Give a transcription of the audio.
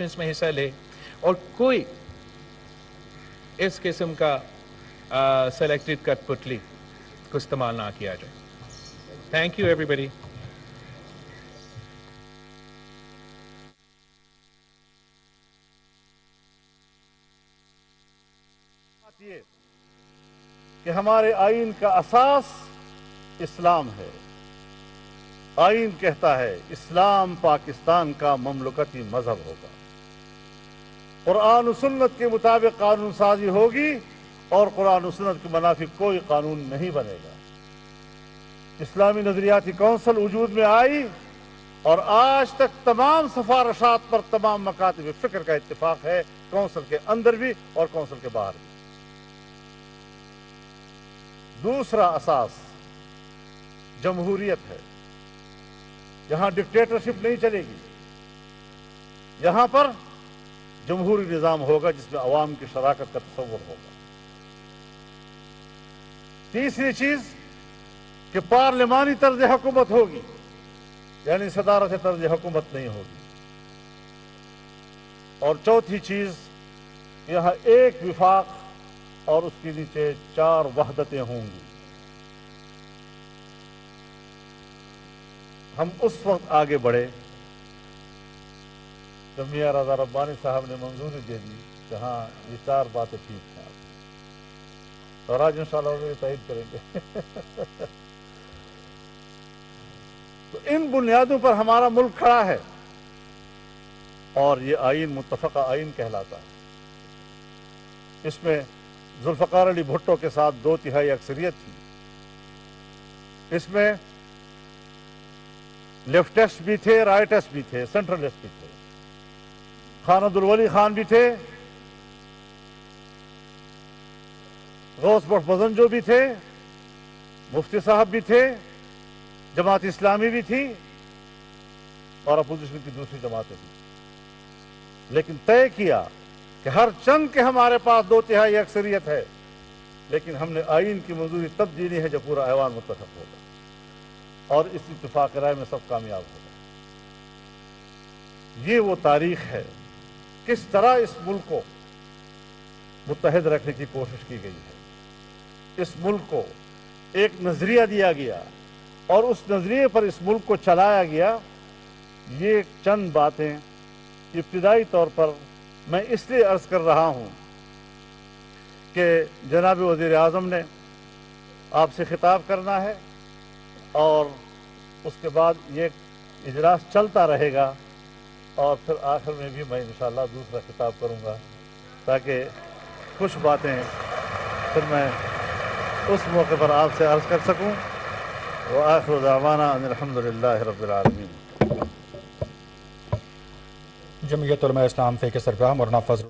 Discussions میں حصہ لے اور کوئی اس قسم کا سلیکٹڈ کٹ پتلی کو استعمال نہ کیا جائے. تھینک یو ایوری بڈی. یہ کہ ہمارے آئین کا اساس اسلام ہے. آئین کہتا ہے اسلام پاکستان کا مملکتی مذہب ہوگا. قرآن و سنت کے مطابق قانون سازی ہوگی اور قرآن و سنت کے منافق کوئی قانون نہیں بنے گا. اسلامی نظریاتی کونسل وجود میں آئی اور آج تک تمام سفارشات پر تمام مکاتب فکر کا اتفاق ہے، کونسل کے اندر بھی اور کونسل کے باہر بھی. دوسرا اساس جمہوریت ہے. یہاں ڈکٹیٹرشپ نہیں چلے گی. یہاں پر جمہوری نظام ہوگا جس میں عوام کی شراکت کا تصور ہوگا. تیسری چیز کہ پارلیمانی طرز حکومت ہوگی، یعنی صدارت طرز حکومت نہیں ہوگی. اور چوتھی چیز یہاں ایک وفاق اور اس کے نیچے 4 وحدتیں ہوں گی. ہم اس وقت آگے بڑھے جب میاں رضا ربانی صاحب نے منظوری دے دی کہ ہاں یہ 4 باتیں ٹھیک ہیں. اور آج انشاءاللہ وہ میری تائید کریں گے. تو ان بنیادوں پر ہمارا ملک کھڑا ہے اور یہ آئین متفقہ آئین کہلاتا ہے. اس میں ذوالفقار علی بھٹو کے ساتھ 2/3 اکثریت تھی. اس میں لیفٹسٹ بھی تھے، رائٹسٹ بھی تھے، سینٹرلسٹ بھی تھے. خان عبدالولی خان بھی تھے، غوث بخش بزنجو بھی تھے، مفتی صاحب بھی تھے، جماعت اسلامی بھی تھی اور اپوزیشن کی دوسری جماعتیں بھی. لیکن طے کیا کہ ہر چند کے ہمارے پاس 2/3 اکثریت ہے، لیکن ہم نے آئین کی منظوری تب دینی ہے جب پورا ایوان متفق ہوگا اور اس اتفاق رائے میں سب کامیاب ہوگا. یہ وہ تاریخ ہے کس طرح اس ملک کو متحد رکھنے کی کوشش کی گئی ہے. اس ملک کو ایک نظریہ دیا گیا اور اس نظریے پر اس ملک کو چلایا گیا. یہ چند باتیں ابتدائی طور پر میں اس لیے عرض کر رہا ہوں کہ جناب وزیر اعظم نے آپ سے خطاب کرنا ہے اور اس کے بعد یہ اجلاس چلتا رہے گا اور پھر آخر میں بھی میں انشاءاللہ دوسرا خطاب کروں گا تاکہ کچھ باتیں پھر میں اس موقع پر آپ سے عرض کر سکوں. وآخر دعوانا ان الحمدللہ رب العالمین. جمعیت علماء اسلام فیکے سربراہ مولانا فضل